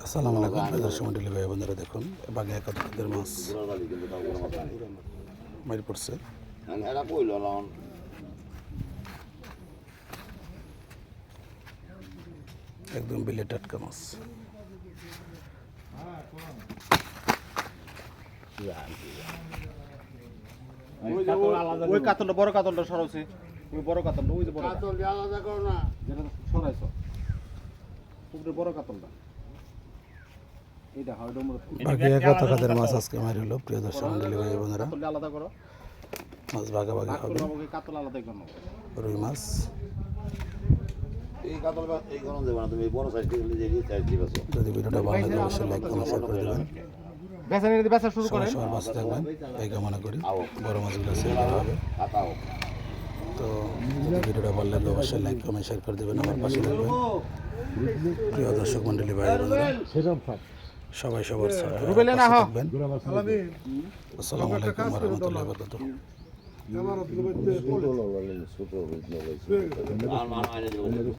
আসসালামু আলাইকুম দর্শক মন্ডলী ভাই বন্ধুরা, দেখুন বাঘে একাধিকের মাছ মারি পড়ছে। একদম বিলে টাটকা মাছ। ওই কাতলটা বড় কাতলটা সরাইছে, ওই বড় কাতলটা, ওই যে বড় কাতলটা আলাদা করো না, যেটা সরাইছো পুকুরের বড় কাতলটা, এইটা হয় ডমরু। বাঘে একাধিকের মাছ আজকে মারি হলো। প্রিয় দর্শক মন্ডলী ভাই বন্ধুরা, কাতলটা আলাদা করো, মাছ ভাগাভাগি হবে। কাতল আলাদা করো, রুই মাছ এই কাতলটা এই কোন দেব না, তুমি বড় সাইজ থেকে নিয়ে যাই সাইজ দিবেছো। যদি ভিডিওটা ভালো লাগে অবশ্যই লাইক কমেন্ট শেয়ার করে দেবেন। বেচা শুরু করেন। সবার পাশে থাকবেন এই কামনা করি। বড় মাছগুলো সেল করা হবে। তো যদি ভিডিওটা ভালো লাগে অবশ্যই লাইক কমেন্ট শেয়ার করে দেবেন, আমার পাশে থাকবেন। প্রিয় দর্শক মন্ডলী ভাই বোনেরা, সবাই সবার পাশে থাকবেন। আসসালামু আলাইকুম ওয়া রাহমাতুল্লাহি ওয়া বারাকাতুহু।